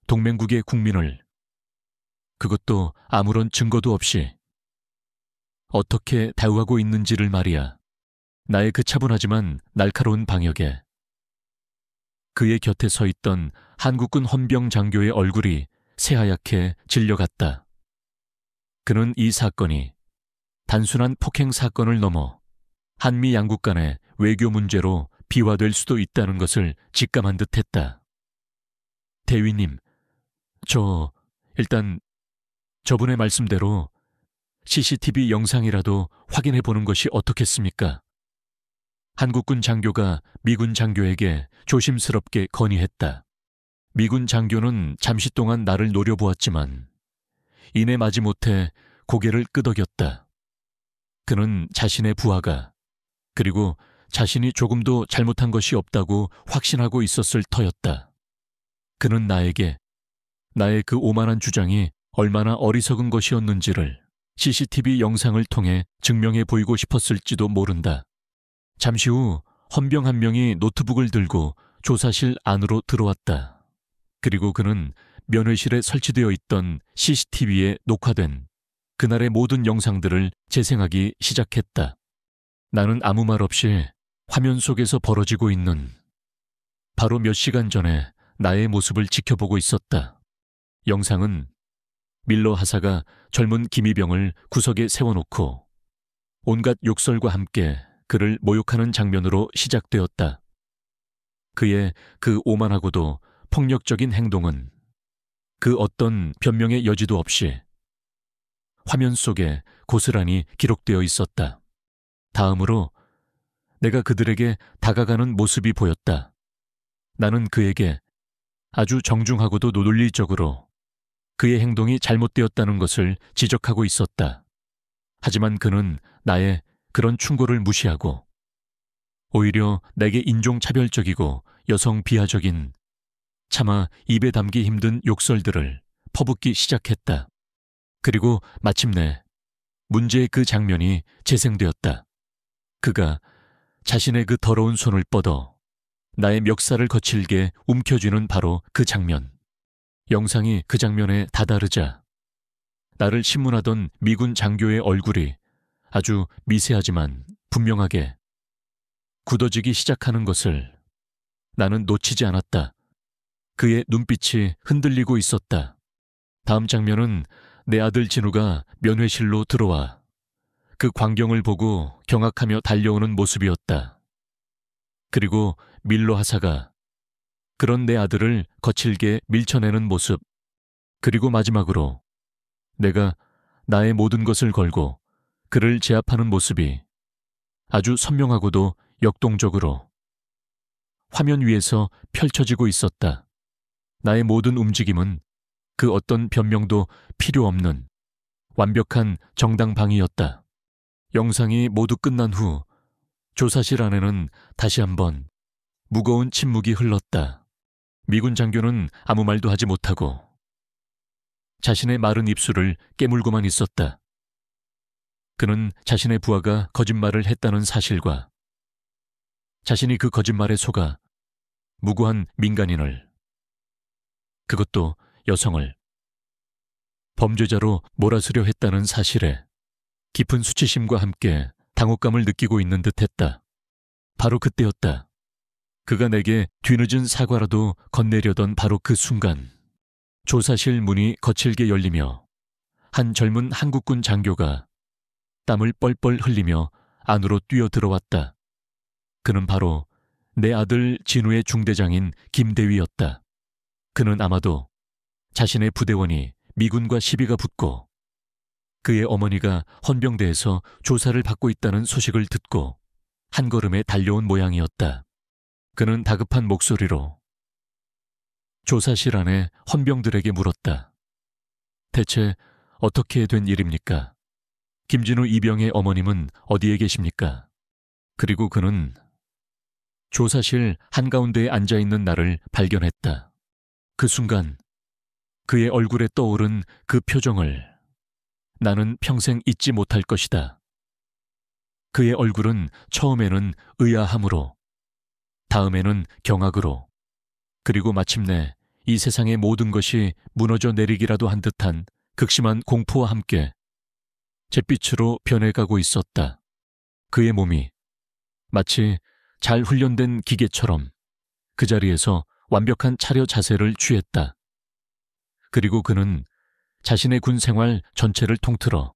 동맹국의 국민을, 그것도 아무런 증거도 없이 어떻게 대우하고 있는지를 말이야. 나의 그 차분하지만 날카로운 방역에 그의 곁에 서 있던 한국군 헌병 장교의 얼굴이 새하얗게 질려갔다. 그는 이 사건이 단순한 폭행 사건을 넘어 한미 양국 간의 외교 문제로 비화될 수도 있다는 것을 직감한 듯했다. 대위님, 일단 저분의 말씀대로 CCTV 영상이라도 확인해 보는 것이 어떻겠습니까? 한국군 장교가 미군 장교에게 조심스럽게 건의했다. 미군 장교는 잠시 동안 나를 노려보았지만 이내 마지못해 고개를 끄덕였다. 그는 자신의 부하가, 그리고 자신이 조금도 잘못한 것이 없다고 확신하고 있었을 터였다. 그는 나에게 나의 그 오만한 주장이 얼마나 어리석은 것이었는지를 CCTV 영상을 통해 증명해 보이고 싶었을지도 모른다. 잠시 후 헌병 한 명이 노트북을 들고 조사실 안으로 들어왔다. 그리고 그는 면회실에 설치되어 있던 CCTV에 녹화된 그날의 모든 영상들을 재생하기 시작했다. 나는 아무 말 없이 화면 속에서 벌어지고 있는 바로 몇 시간 전에 나의 모습을 지켜보고 있었다. 영상은 밀러 하사가 젊은 기미병을 구석에 세워놓고 온갖 욕설과 함께 그를 모욕하는 장면으로 시작되었다. 그의 그 오만하고도 폭력적인 행동은 그 어떤 변명의 여지도 없이 화면 속에 고스란히 기록되어 있었다. 다음으로 내가 그들에게 다가가는 모습이 보였다. 나는 그에게 아주 정중하고도 논리적으로 그의 행동이 잘못되었다는 것을 지적하고 있었다. 하지만 그는 나의 그런 충고를 무시하고 오히려 내게 인종차별적이고 여성 비하적인 차마 입에 담기 힘든 욕설들을 퍼붓기 시작했다. 그리고 마침내 문제의 그 장면이 재생되었다. 그가 자신의 그 더러운 손을 뻗어 나의 멱살을 거칠게 움켜쥐는 바로 그 장면. 영상이 그 장면에 다다르자 나를 신문하던 미군 장교의 얼굴이 아주 미세하지만 분명하게 굳어지기 시작하는 것을 나는 놓치지 않았다. 그의 눈빛이 흔들리고 있었다. 다음 장면은 내 아들 진우가 면회실로 들어와 그 광경을 보고 경악하며 달려오는 모습이었다. 그리고 밀러 하사가 그런 내 아들을 거칠게 밀쳐내는 모습, 그리고 마지막으로 내가 나의 모든 것을 걸고 그를 제압하는 모습이 아주 선명하고도 역동적으로 화면 위에서 펼쳐지고 있었다. 나의 모든 움직임은 그 어떤 변명도 필요 없는 완벽한 정당방위였다. 영상이 모두 끝난 후 조사실 안에는 다시 한번 무거운 침묵이 흘렀다. 미군 장교는 아무 말도 하지 못하고 자신의 마른 입술을 깨물고만 있었다. 그는 자신의 부하가 거짓말을 했다는 사실과 자신이 그 거짓말에 속아 무고한 민간인을, 그것도 여성을, 범죄자로 몰아쓰려 했다는 사실에 깊은 수치심과 함께 당혹감을 느끼고 있는 듯했다. 바로 그때였다. 그가 내게 뒤늦은 사과라도 건네려던 바로 그 순간, 조사실 문이 거칠게 열리며 한 젊은 한국군 장교가 땀을 뻘뻘 흘리며 안으로 뛰어들어왔다. 그는 바로 내 아들 진우의 중대장인 김대위였다. 그는 아마도 자신의 부대원이 미군과 시비가 붙고 그의 어머니가 헌병대에서 조사를 받고 있다는 소식을 듣고 한 걸음에 달려온 모양이었다. 그는 다급한 목소리로 조사실 안에 헌병들에게 물었다. 대체 어떻게 된 일입니까? 김진우 이병의 어머님은 어디에 계십니까? 그리고 그는 조사실 한가운데에 앉아있는 나를 발견했다. 그 순간 그의 얼굴에 떠오른 그 표정을 나는 평생 잊지 못할 것이다. 그의 얼굴은 처음에는 의아함으로, 다음에는 경악으로, 그리고 마침내 이 세상의 모든 것이 무너져 내리기라도 한 듯한 극심한 공포와 함께 잿빛으로 변해가고 있었다. 그의 몸이 마치 잘 훈련된 기계처럼 그 자리에서 완벽한 차려 자세를 취했다. 그리고 그는 자신의 군 생활 전체를 통틀어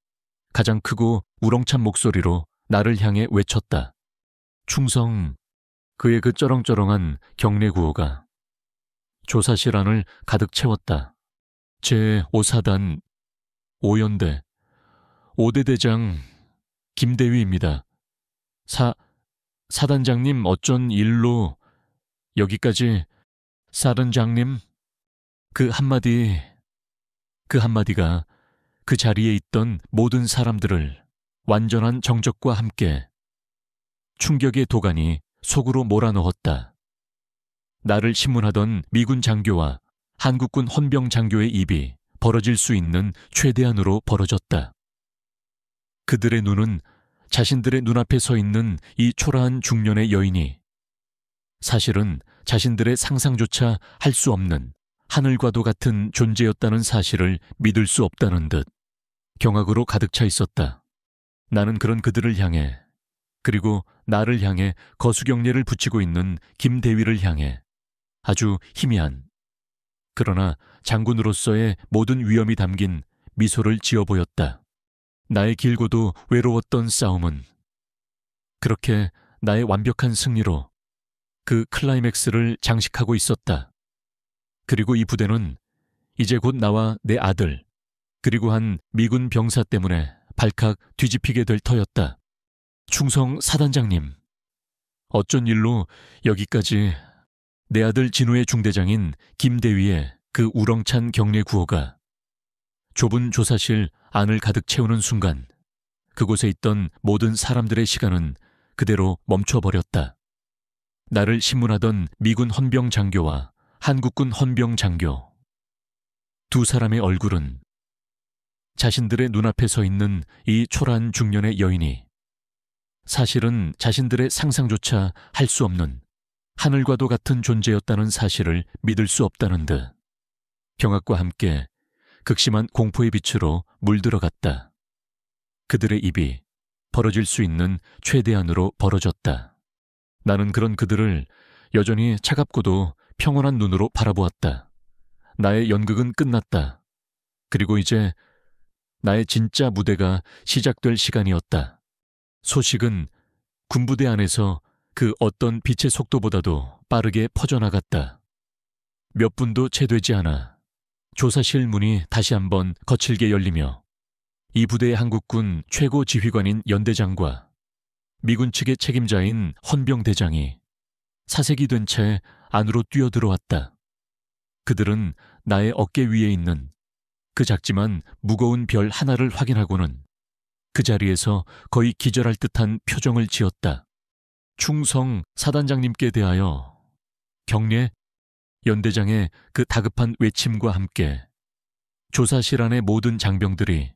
가장 크고 우렁찬 목소리로 나를 향해 외쳤다. 충성. 그의 그 쩌렁쩌렁한 경례 구호가 조사실 안을 가득 채웠다. 제5사단 5연대 5대 대장 김대위입니다. 사단장님 어쩐 일로 여기까지 사단장님? 그 한마디가 그 자리에 있던 모든 사람들을 완전한 정적과 함께 충격의 도가니 속으로 몰아넣었다. 나를 신문하던 미군 장교와 한국군 헌병 장교의 입이 벌어질 수 있는 최대한으로 벌어졌다. 그들의 눈은 자신들의 눈앞에 서 있는 이 초라한 중년의 여인이 사실은 자신들의 상상조차 할 수 없는 하늘과도 같은 존재였다는 사실을 믿을 수 없다는 듯 경악으로 가득 차 있었다. 나는 그런 그들을 향해, 그리고 나를 향해 거수경례를 붙이고 있는 김대위를 향해 아주 희미한, 그러나 장군으로서의 모든 위엄이 담긴 미소를 지어 보였다. 나의 길고도 외로웠던 싸움은 그렇게 나의 완벽한 승리로 그 클라이맥스를 장식하고 있었다. 그리고 이 부대는 이제 곧 나와 내 아들, 그리고 한 미군 병사 때문에 발칵 뒤집히게 될 터였다. 충성 사단장님, 어쩐 일로 여기까지 내 아들 진우의 중대장인 김대위의 그 우렁찬 경례 구호가 좁은 조사실 안을 가득 채우는 순간 그곳에 있던 모든 사람들의 시간은 그대로 멈춰버렸다. 나를 신문하던 미군 헌병 장교와 한국군 헌병 장교, 두 사람의 얼굴은 자신들의 눈앞에 서 있는 이 초라한 중년의 여인이 사실은 자신들의 상상조차 할 수 없는 하늘과도 같은 존재였다는 사실을 믿을 수 없다는 듯 경악과 함께 극심한 공포의 빛으로 물들어갔다. 그들의 입이 벌어질 수 있는 최대한으로 벌어졌다. 나는 그런 그들을 여전히 차갑고도 평온한 눈으로 바라보았다. 나의 연극은 끝났다. 그리고 이제 나의 진짜 무대가 시작될 시간이었다. 소식은 군부대 안에서 그 어떤 빛의 속도보다도 빠르게 퍼져나갔다. 몇 분도 채 되지 않아 조사실 문이 다시 한번 거칠게 열리며 이 부대의 한국군 최고 지휘관인 연대장과 미군 측의 책임자인 헌병대장이 사색이 된 채 안으로 뛰어들어왔다. 그들은 나의 어깨 위에 있는 그 작지만 무거운 별 하나를 확인하고는 그 자리에서 거의 기절할 듯한 표정을 지었다. 충성 사단장님께 대하여 경례. 연대장의 그 다급한 외침과 함께 조사실 안의 모든 장병들이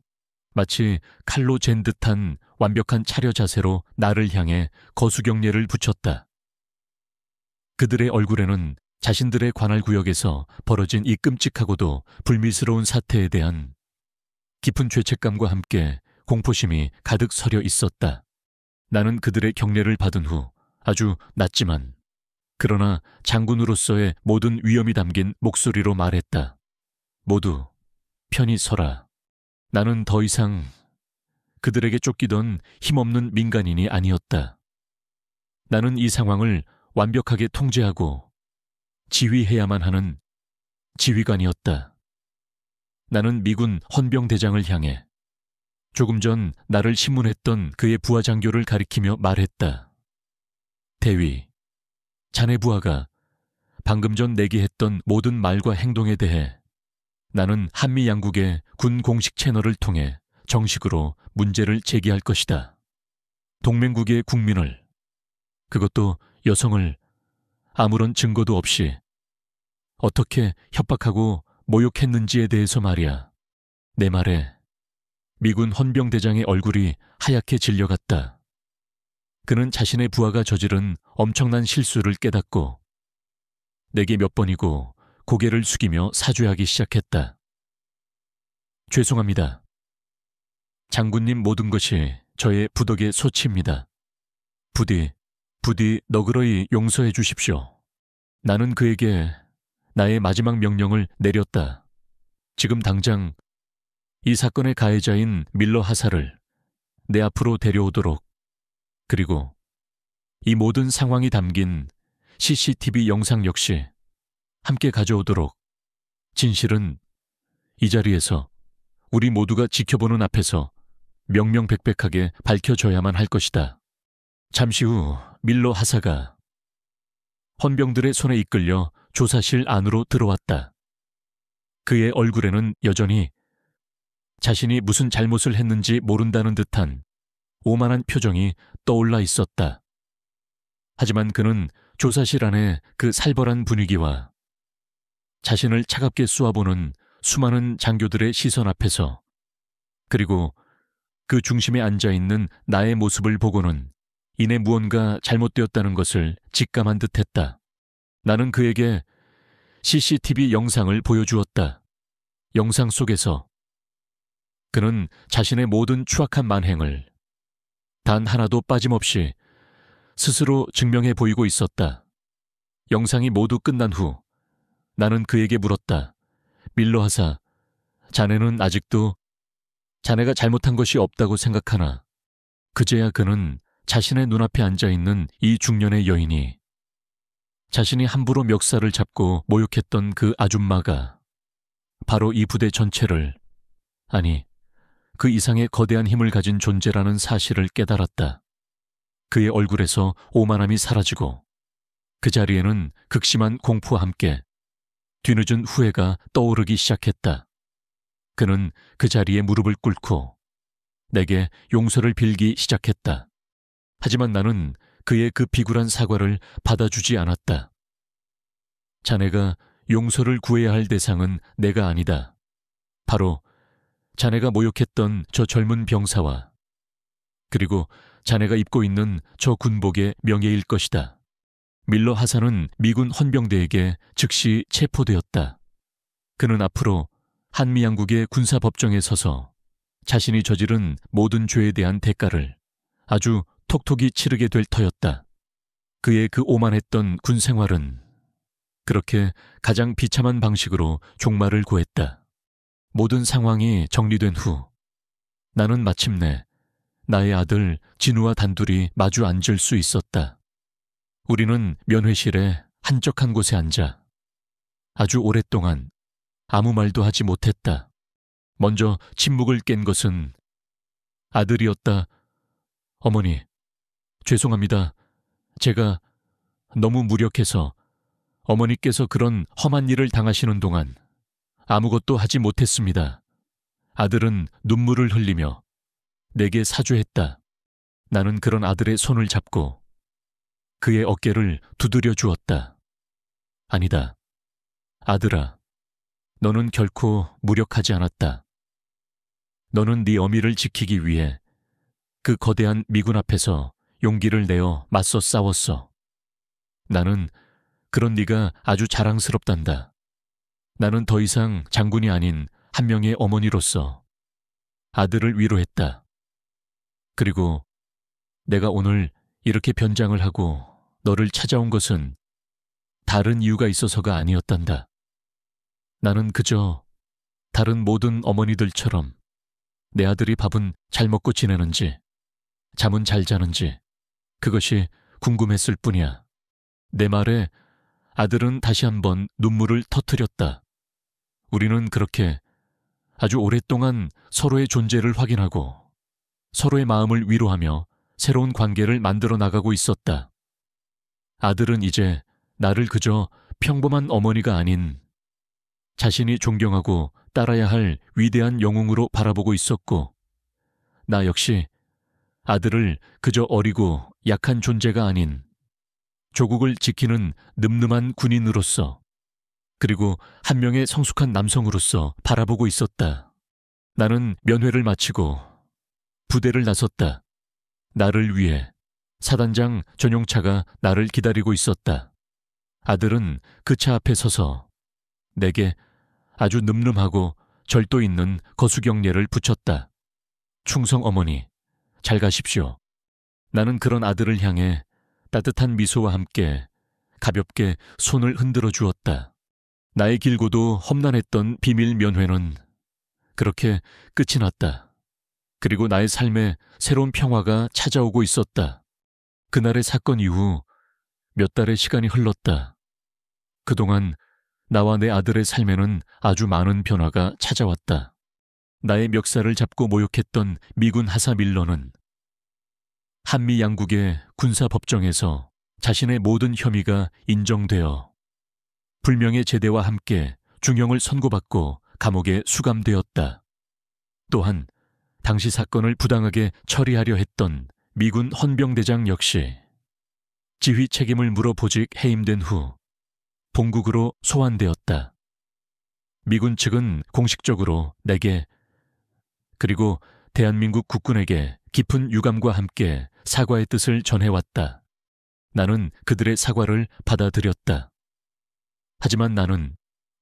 마치 칼로 잰 듯한 완벽한 차려 자세로 나를 향해 거수경례를 붙였다. 그들의 얼굴에는 자신들의 관할 구역에서 벌어진 이 끔찍하고도 불미스러운 사태에 대한 깊은 죄책감과 함께 공포심이 가득 서려 있었다. 나는 그들의 경례를 받은 후 아주 낮지만 그러나 장군으로서의 모든 위엄이 담긴 목소리로 말했다. 모두 편히 서라. 나는 더 이상 그들에게 쫓기던 힘없는 민간인이 아니었다. 나는 이 상황을 완벽하게 통제하고 지휘해야만 하는 지휘관이었다. 나는 미군 헌병대장을 향해 조금 전 나를 신문했던 그의 부하장교를 가리키며 말했다. 대위, 자네 부하가 방금 전 내게 했던 모든 말과 행동에 대해 나는 한미 양국의 군 공식 채널을 통해 정식으로 문제를 제기할 것이다. 동맹국의 국민을, 그것도 여성을 아무런 증거도 없이 어떻게 협박하고 모욕했는지에 대해서 말이야. 내 말에 미군 헌병대장의 얼굴이 하얗게 질려갔다. 그는 자신의 부하가 저지른 엄청난 실수를 깨닫고 내게 몇 번이고 고개를 숙이며 사죄하기 시작했다. 죄송합니다. 장군님 모든 것이 저의 부덕의 소치입니다. 부디 너그러이 용서해 주십시오. 나는 그에게 나의 마지막 명령을 내렸다. 지금 당장 이 사건의 가해자인 밀러 하사를 내 앞으로 데려오도록, 그리고 이 모든 상황이 담긴 CCTV 영상 역시 함께 가져오도록. 진실은 이 자리에서 우리 모두가 지켜보는 앞에서 명명백백하게 밝혀져야만 할 것이다. 잠시 후 밀러 하사가 헌병들의 손에 이끌려 조사실 안으로 들어왔다. 그의 얼굴에는 여전히 자신이 무슨 잘못을 했는지 모른다는 듯한 오만한 표정이 떠올라 있었다. 하지만 그는 조사실 안의 그 살벌한 분위기와 자신을 차갑게 쏘아보는 수많은 장교들의 시선 앞에서, 그리고 그 중심에 앉아있는 나의 모습을 보고는 이내 무언가 잘못되었다는 것을 직감한 듯했다. 나는 그에게 CCTV 영상을 보여주었다. 영상 속에서 그는 자신의 모든 추악한 만행을 단 하나도 빠짐없이 스스로 증명해 보이고 있었다. 영상이 모두 끝난 후 나는 그에게 물었다. 밀러 하사, 자네는 아직도 자네가 잘못한 것이 없다고 생각하나? 그제야 그는 자신의 눈앞에 앉아있는 이 중년의 여인이 자신이 함부로 멱살을 잡고 모욕했던 그 아줌마가 바로 이 부대 전체를, 아니 그 이상의 거대한 힘을 가진 존재라는 사실을 깨달았다. 그의 얼굴에서 오만함이 사라지고 그 자리에는 극심한 공포와 함께 뒤늦은 후회가 떠오르기 시작했다. 그는 그 자리에 무릎을 꿇고 내게 용서를 빌기 시작했다. 하지만 나는 그의 그 비굴한 사과를 받아주지 않았다. 자네가 용서를 구해야 할 대상은 내가 아니다. 바로 자네가 모욕했던 저 젊은 병사와 그리고 자네가 입고 있는 저 군복의 명예일 것이다. 밀러 하사는 미군 헌병대에게 즉시 체포되었다. 그는 앞으로 한미양국의 군사법정에 서서 자신이 저지른 모든 죄에 대한 대가를 아주 톡톡히 치르게 될 터였다. 그의 그 오만했던 군 생활은 그렇게 가장 비참한 방식으로 종말을 고했다. 모든 상황이 정리된 후 나는 마침내 나의 아들 진우와 단둘이 마주 앉을 수 있었다. 우리는 면회실에 한적한 곳에 앉아 아주 오랫동안 아무 말도 하지 못했다. 먼저 침묵을 깬 것은 아들이었다. 어머니, 죄송합니다. 제가 너무 무력해서 어머니께서 그런 험한 일을 당하시는 동안 아무것도 하지 못했습니다. 아들은 눈물을 흘리며 내게 사죄했다. 나는 그런 아들의 손을 잡고 그의 어깨를 두드려 주었다. 아니다. 아들아, 너는 결코 무력하지 않았다. 너는 네 어미를 지키기 위해 그 거대한 미군 앞에서 용기를 내어 맞서 싸웠어. 나는 그런 네가 아주 자랑스럽단다. 나는 더 이상 장군이 아닌 한 명의 어머니로서 아들을 위로했다. 그리고 내가 오늘 이렇게 변장을 하고 너를 찾아온 것은 다른 이유가 있어서가 아니었단다. 나는 그저 다른 모든 어머니들처럼 내 아들이 밥은 잘 먹고 지내는지, 잠은 잘 자는지, 그것이 궁금했을 뿐이야. 내 말에 아들은 다시 한번 눈물을 터뜨렸다. 우리는 그렇게 아주 오랫동안 서로의 존재를 확인하고 서로의 마음을 위로하며 새로운 관계를 만들어 나가고 있었다. 아들은 이제 나를 그저 평범한 어머니가 아닌 자신이 존경하고 따라야 할 위대한 영웅으로 바라보고 있었고, 나 역시 아들을 그저 어리고 약한 존재가 아닌 조국을 지키는 늠름한 군인으로서, 그리고 한 명의 성숙한 남성으로서 바라보고 있었다. 나는 면회를 마치고 부대를 나섰다. 나를 위해 사단장 전용차가 나를 기다리고 있었다. 아들은 그 차 앞에 서서 내게 아주 늠름하고 절도 있는 거수경례를 붙였다. 충성 어머니, 잘 가십시오. 나는 그런 아들을 향해 따뜻한 미소와 함께 가볍게 손을 흔들어 주었다. 나의 길고도 험난했던 비밀 면회는 그렇게 끝이 났다. 그리고 나의 삶에 새로운 평화가 찾아오고 있었다. 그날의 사건 이후 몇 달의 시간이 흘렀다. 그동안 나와 내 아들의 삶에는 아주 많은 변화가 찾아왔다. 나의 멱살을 잡고 모욕했던 미군 하사 밀러는 한미 양국의 군사법정에서 자신의 모든 혐의가 인정되어 불명예 제대와 함께 중형을 선고받고 감옥에 수감되었다. 또한 당시 사건을 부당하게 처리하려 했던 미군 헌병대장 역시 지휘 책임을 물어 보직 해임된 후 본국으로 소환되었다. 미군 측은 공식적으로 내게 그리고 대한민국 국군에게 깊은 유감과 함께 사과의 뜻을 전해왔다. 나는 그들의 사과를 받아들였다. 하지만 나는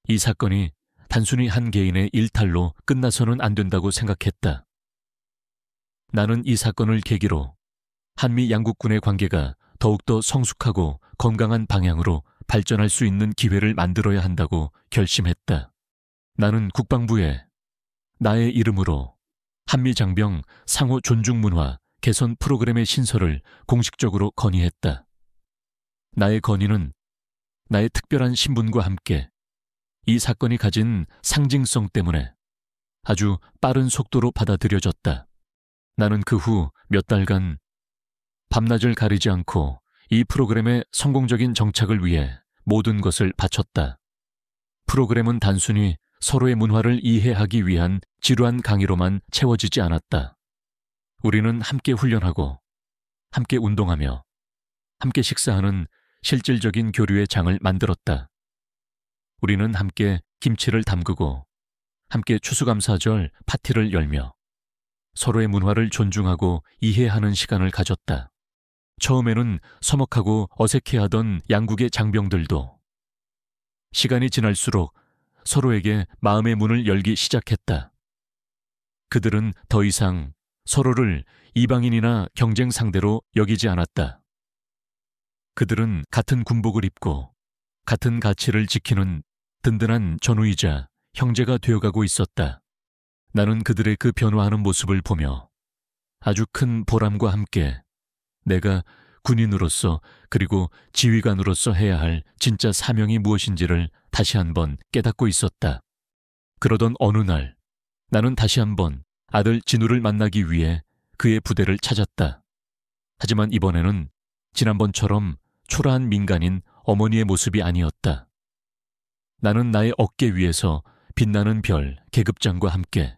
이 사건이 단순히 한 개인의 일탈로 끝나서는 안 된다고 생각했다. 나는 이 사건을 계기로 한미 양국군의 관계가 더욱더 성숙하고 건강한 방향으로 발전할 수 있는 기회를 만들어야 한다고 결심했다. 나는 국방부에 나의 이름으로 한미장병 상호 존중 문화 개선 프로그램의 신설을 공식적으로 건의했다. 나의 건의는 나의 특별한 신분과 함께 이 사건이 가진 상징성 때문에 아주 빠른 속도로 받아들여졌다. 나는 그 후 몇 달간 밤낮을 가리지 않고 이 프로그램의 성공적인 정착을 위해 모든 것을 바쳤다. 프로그램은 단순히 서로의 문화를 이해하기 위한 지루한 강의로만 채워지지 않았다. 우리는 함께 훈련하고, 함께 운동하며, 함께 식사하는 실질적인 교류의 장을 만들었다. 우리는 함께 김치를 담그고, 함께 추수감사절 파티를 열며, 서로의 문화를 존중하고 이해하는 시간을 가졌다. 처음에는 서먹하고 어색해하던 양국의 장병들도 시간이 지날수록 서로에게 마음의 문을 열기 시작했다. 그들은 더 이상 서로를 이방인이나 경쟁 상대로 여기지 않았다. 그들은 같은 군복을 입고 같은 가치를 지키는 든든한 전우이자 형제가 되어가고 있었다. 나는 그들의 그 변화하는 모습을 보며 아주 큰 보람과 함께 내가 군인으로서 그리고 지휘관으로서 해야 할 진짜 사명이 무엇인지를 다시 한번 깨닫고 있었다. 그러던 어느 날 나는 다시 한번 아들 진우를 만나기 위해 그의 부대를 찾았다. 하지만 이번에는 지난번처럼 초라한 민간인 어머니의 모습이 아니었다. 나는 나의 어깨 위에서 빛나는 별 계급장과 함께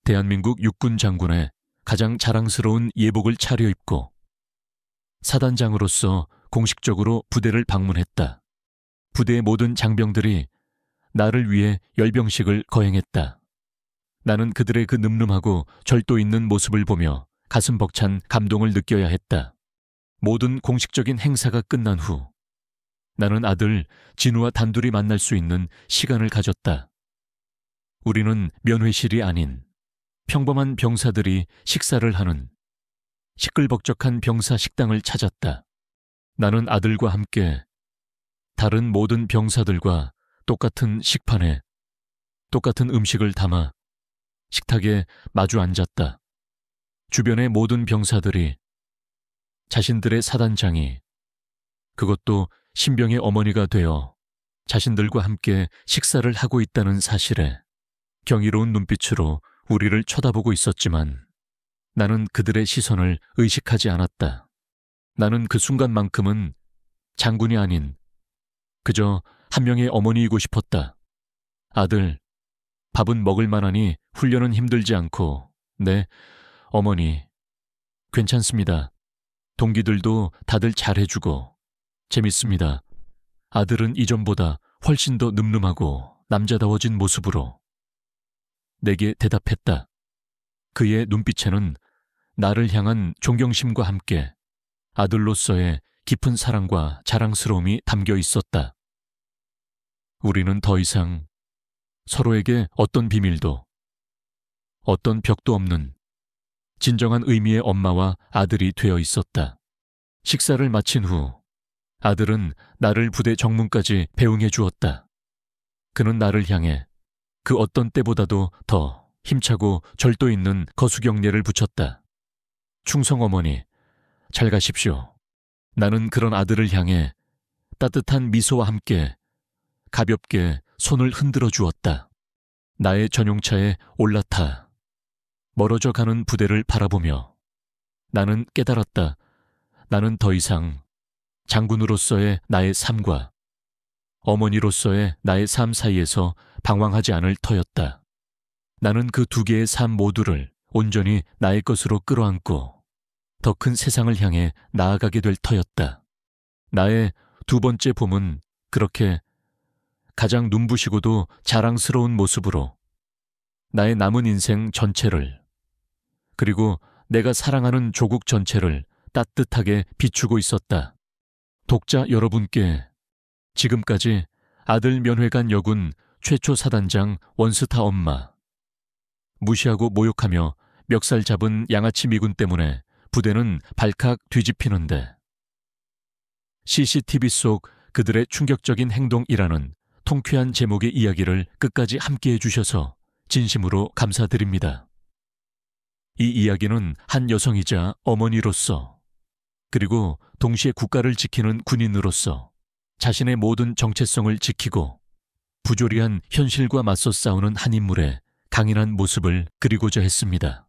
대한민국 육군 장군의 가장 자랑스러운 예복을 차려입고 사단장으로서 공식적으로 부대를 방문했다. 부대의 모든 장병들이 나를 위해 열병식을 거행했다. 나는 그들의 그 늠름하고 절도 있는 모습을 보며 가슴 벅찬 감동을 느껴야 했다. 모든 공식적인 행사가 끝난 후 나는 아들 진우와 단둘이 만날 수 있는 시간을 가졌다. 우리는 면회실이 아닌 평범한 병사들이 식사를 하는 시끌벅적한 병사 식당을 찾았다. 나는 아들과 함께 다른 모든 병사들과 똑같은 식판에 똑같은 음식을 담아 식탁에 마주 앉았다. 주변의 모든 병사들이 자신들의 사단장이, 그것도 신병의 어머니가 되어 자신들과 함께 식사를 하고 있다는 사실에 경이로운 눈빛으로 우리를 쳐다보고 있었지만 나는 그들의 시선을 의식하지 않았다. 나는 그 순간만큼은 장군이 아닌 그저 한 명의 어머니이고 싶었다. 아들, 밥은 먹을 만하니 훈련은 힘들지 않고, 네, 어머니, 괜찮습니다. 동기들도 다들 잘해주고 재밌습니다. 아들은 이전보다 훨씬 더 늠름하고 남자다워진 모습으로 내게 대답했다. 그의 눈빛에는 나를 향한 존경심과 함께 아들로서의 깊은 사랑과 자랑스러움이 담겨 있었다. 우리는 더 이상 서로에게 어떤 비밀도, 어떤 벽도 없는 진정한 의미의 엄마와 아들이 되어 있었다. 식사를 마친 후 아들은 나를 부대 정문까지 배웅해 주었다. 그는 나를 향해 그 어떤 때보다도 더 힘차고 절도 있는 거수경례를 붙였다. 충성 어머니, 잘 가십시오. 나는 그런 아들을 향해 따뜻한 미소와 함께 가볍게 손을 흔들어 주었다. 나의 전용차에 올라타 멀어져 가는 부대를 바라보며 나는 깨달았다. 나는 더 이상 장군으로서의 나의 삶과 어머니로서의 나의 삶 사이에서 방황하지 않을 터였다. 나는 그 두 개의 삶 모두를 온전히 나의 것으로 끌어안고 더 큰 세상을 향해 나아가게 될 터였다. 나의 두 번째 봄은 그렇게 가장 눈부시고도 자랑스러운 모습으로 나의 남은 인생 전체를, 그리고 내가 사랑하는 조국 전체를 따뜻하게 비추고 있었다. 독자 여러분께 지금까지 아들 면회관 여군 최초 사단장 원스타 엄마, 무시하고 모욕하며 멱살 잡은 양아치 미군 때문에 부대는 발칵 뒤집히는데 CCTV 속 그들의 충격적인 행동이라는 통쾌한 제목의 이야기를 끝까지 함께해 주셔서 진심으로 감사드립니다. 이 이야기는 한 여성이자 어머니로서, 그리고 동시에 국가를 지키는 군인으로서 자신의 모든 정체성을 지키고 부조리한 현실과 맞서 싸우는 한 인물의 강인한 모습을 그리고자 했습니다.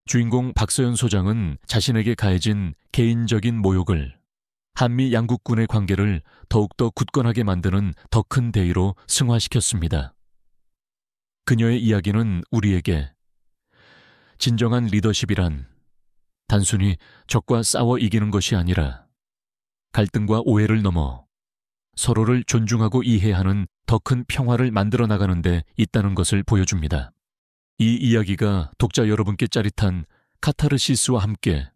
주인공 박서연 소장은 자신에게 가해진 개인적인 모욕을 한미 양국군의 관계를 더욱더 굳건하게 만드는 더 큰 대의로 승화시켰습니다. 그녀의 이야기는 우리에게 진정한 리더십이란 단순히 적과 싸워 이기는 것이 아니라 갈등과 오해를 넘어 서로를 존중하고 이해하는 더 큰 평화를 만들어 나가는 데 있다는 것을 보여줍니다. 이 이야기가 독자 여러분께 짜릿한 카타르시스와 함께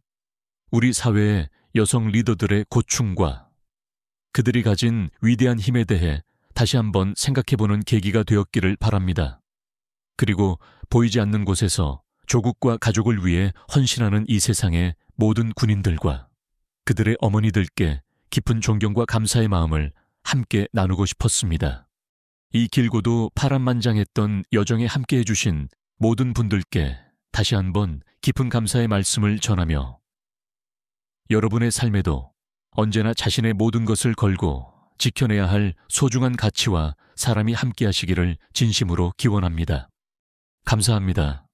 우리 사회의 여성 리더들의 고충과 그들이 가진 위대한 힘에 대해 다시 한번 생각해보는 계기가 되었기를 바랍니다. 그리고 보이지 않는 곳에서 조국과 가족을 위해 헌신하는 이 세상의 모든 군인들과 그들의 어머니들께 깊은 존경과 감사의 마음을 함께 나누고 싶었습니다. 이 길고도 파란만장했던 여정에 함께해 주신 모든 분들께 다시 한번 깊은 감사의 말씀을 전하며 여러분의 삶에도 언제나 자신의 모든 것을 걸고 지켜내야 할 소중한 가치와 사람이 함께 하시기를 진심으로 기원합니다. 감사합니다.